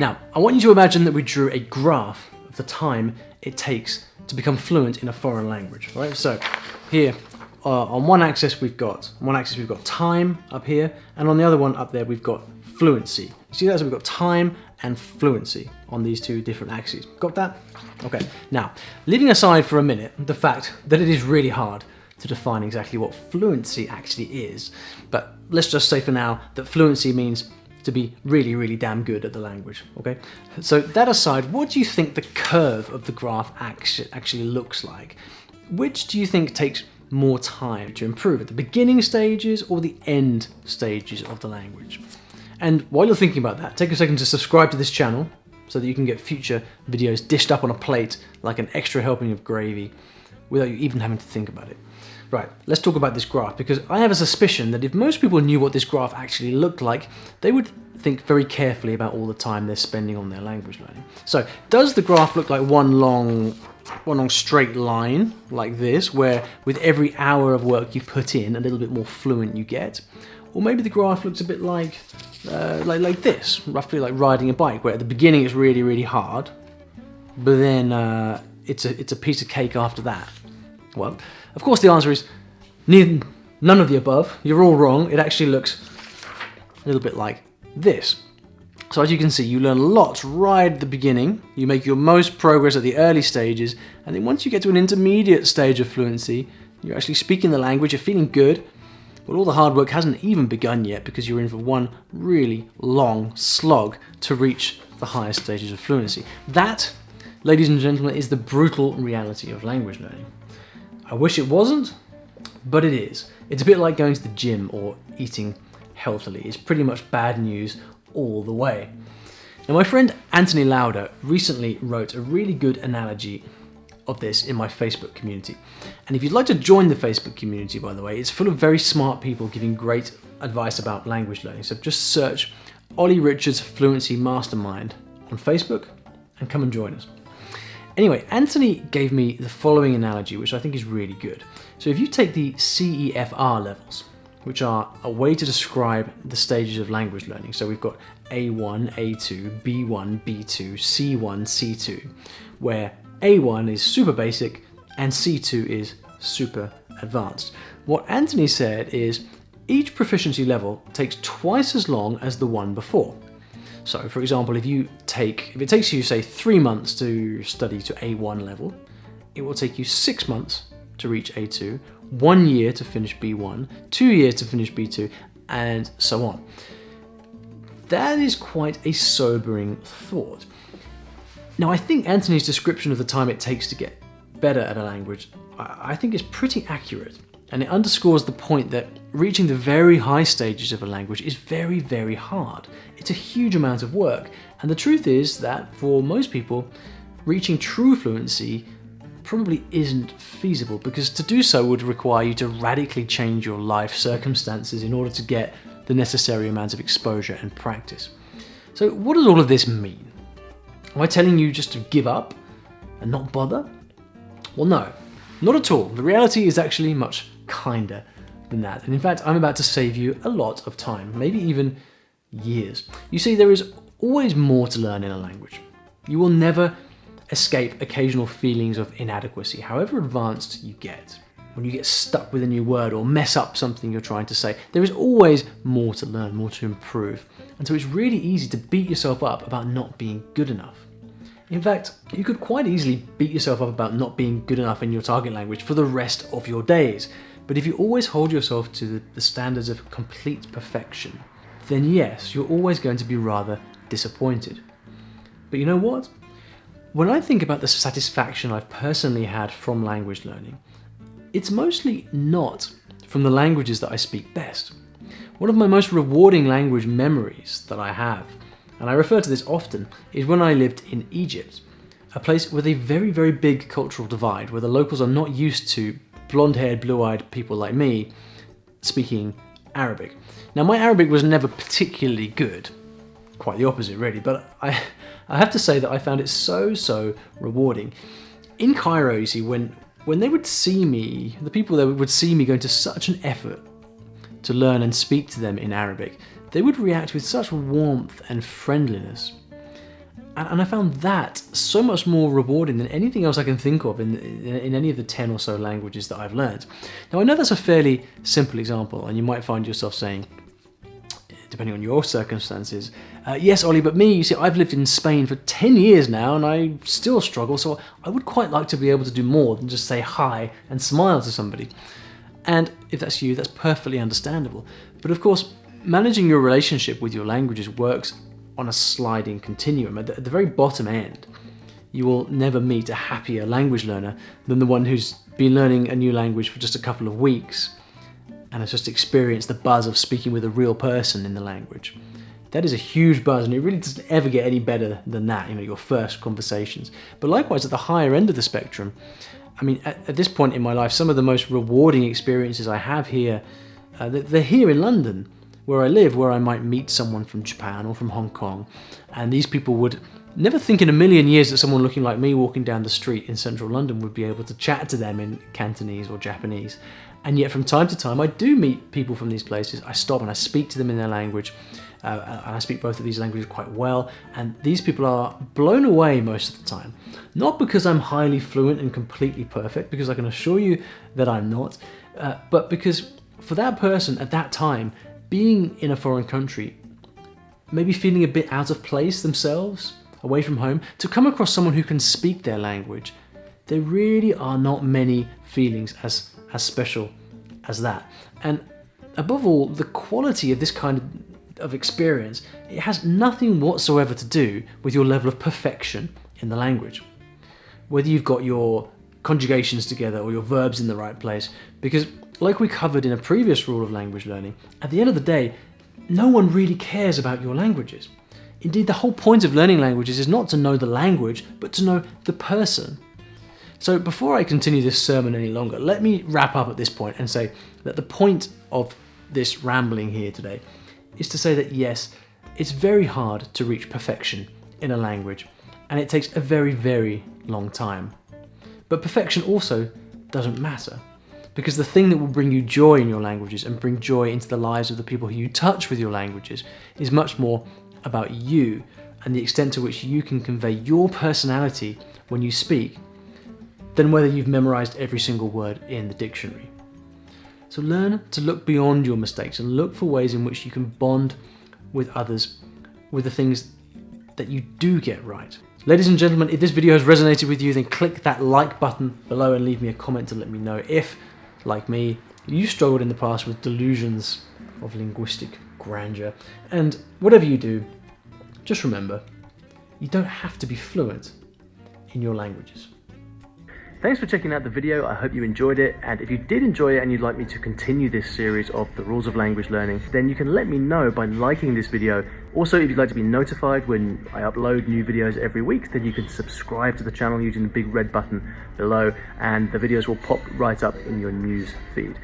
Now, I want you to imagine that we drew a graph of the time it takes to become fluent in a foreign language, right? So here, on one axis we've got time up here, and on the other one up there we've got fluency. You see that? So we've got time and fluency on these two different axes. Got that? Okay. Now, leaving aside for a minute the fact that it is really hard to define exactly what fluency actually is, but let's just say for now that fluency means to be really, really damn good at the language, okay? So that aside, what do you think the curve of the graph actually looks like? Which do you think takes more time to improve, at the beginning stages or the end stages of the language? And while you're thinking about that, take a second to subscribe to this channel so that you can get future videos dished up on a plate like an extra helping of gravy without you even having to think about it. Right, let's talk about this graph, because I have a suspicion that if most people knew what this graph actually looked like, they would think very carefully about all the time they're spending on their language learning. So, does the graph look like one long straight line like this, where with every hour of work you put in, a little bit more fluent you get? Or maybe the graph looks a bit like this, roughly like riding a bike, where at the beginning it's really, really hard, but then it's a piece of cake after that. Well, of course the answer is none of the above. You're all wrong. It actually looks a little bit like this. So as you can see, you learn lots right at the beginning, you make your most progress at the early stages, and then once you get to an intermediate stage of fluency, you're actually speaking the language, you're feeling good, but all the hard work hasn't even begun yet because you're in for one really long slog to reach the highest stages of fluency. That, ladies and gentlemen, is the brutal reality of language learning. I wish it wasn't, but it is. It's a bit like going to the gym or eating healthily. It's pretty much bad news all the way. Now, my friend Anthony Lauder recently wrote a really good analogy of this in my Facebook community. And if you'd like to join the Facebook community, by the way, it's full of very smart people giving great advice about language learning. So just search Olly Richards Fluency Mastermind on Facebook and come and join us. Anyway, Anthony gave me the following analogy, which I think is really good. So if you take the CEFR levels, which are a way to describe the stages of language learning. So we've got A1, A2, B1, B2, C1, C2, where A1 is super basic and C2 is super advanced. What Anthony said is each proficiency level takes twice as long as the one before. So, for example, if it takes you, say, 3 months to study to A1 level, it will take you 6 months to reach A2, 1 year to finish B1, 2 years to finish B2, and so on. That is quite a sobering thought. Now, I think Anthony's description of the time it takes to get better at a language, I think is pretty accurate. And it underscores the point that reaching the very high stages of a language is very, very hard. It's a huge amount of work. And the truth is that for most people, reaching true fluency probably isn't feasible, because to do so would require you to radically change your life circumstances in order to get the necessary amount of exposure and practice. So what does all of this mean? Am I telling you just to give up and not bother? Well, no, not at all. The reality is actually much kinder than that. And in fact, I'm about to save you a lot of time, maybe even years. You see, there is always more to learn in a language. You will never escape occasional feelings of inadequacy, however advanced you get. When you get stuck with a new word or mess up something you're trying to say, there is always more to learn, more to improve. And so it's really easy to beat yourself up about not being good enough. In fact, you could quite easily beat yourself up about not being good enough in your target language for the rest of your days. But if you always hold yourself to the standards of complete perfection, then yes, you're always going to be rather disappointed. But you know what? When I think about the satisfaction I've personally had from language learning, it's mostly not from the languages that I speak best. One of my most rewarding language memories that I have, and I refer to this often, is when I lived in Egypt, a place with a very, very big cultural divide, where the locals are not used to blonde-haired, blue-eyed people like me speaking Arabic. Now, my Arabic was never particularly good, quite the opposite really, but I have to say that I found it so rewarding. In Cairo, you see, when they would see me, the people there would see me going to such an effort to learn and speak to them in Arabic, they would react with such warmth and friendliness. And I found that so much more rewarding than anything else I can think of in any of the 10 or so languages that I've learned. Now, I know that's a fairly simple example, and you might find yourself saying, depending on your circumstances, yes, Ollie, but me, you see, I've lived in Spain for 10 years now and I still struggle, so I would quite like to be able to do more than just say hi and smile to somebody. And if that's you, that's perfectly understandable. But of course, managing your relationship with your languages works on a sliding continuum. At the very bottom end, you will never meet a happier language learner than the one who's been learning a new language for just a couple of weeks and has just experienced the buzz of speaking with a real person in the language. That is a huge buzz, and it really doesn't ever get any better than that, your first conversations. But likewise, at the higher end of the spectrum, I mean, at this point in my life, some of the most rewarding experiences I have here, they're here in London, where I live, where I might meet someone from Japan or from Hong Kong, and these people would never think in a million years that someone looking like me walking down the street in central London would be able to chat to them in Cantonese or Japanese. And yet from time to time I do meet people from these places. I stop and I speak to them in their language, and I speak both of these languages quite well, and these people are blown away most of the time. Not because I'm highly fluent and completely perfect, because I can assure you that I'm not, but because for that person at that time, being in a foreign country, maybe feeling a bit out of place themselves, away from home, to come across someone who can speak their language, there really are not many feelings as special as that. And above all, the quality of this kind of experience, it has nothing whatsoever to do with your level of perfection in the language. Whether you've got your conjugations together or your verbs in the right place, because like we covered in a previous rule of language learning, at the end of the day, no one really cares about your languages. Indeed, the whole point of learning languages is not to know the language, but to know the person. So before I continue this sermon any longer, let me wrap up at this point and say that the point of this rambling here today is to say that yes, it's very hard to reach perfection in a language, and it takes a very, very long time. But perfection also doesn't matter, because the thing that will bring you joy in your languages and bring joy into the lives of the people who you touch with your languages is much more about you and the extent to which you can convey your personality when you speak than whether you've memorized every single word in the dictionary. So learn to look beyond your mistakes and look for ways in which you can bond with others with the things that you do get right. Ladies and gentlemen, if this video has resonated with you, then click that like button below and leave me a comment to let me know if, like me, you struggled in the past with delusions of linguistic grandeur. And whatever you do, just remember, you don't have to be fluent in your languages. Thanks for checking out the video. I hope you enjoyed it, and if you did enjoy it and you'd like me to continue this series of the rules of language learning, then you can let me know by liking this video. Also, if you'd like to be notified when I upload new videos every week, then you can subscribe to the channel using the big red button below, and the videos will pop right up in your news feed.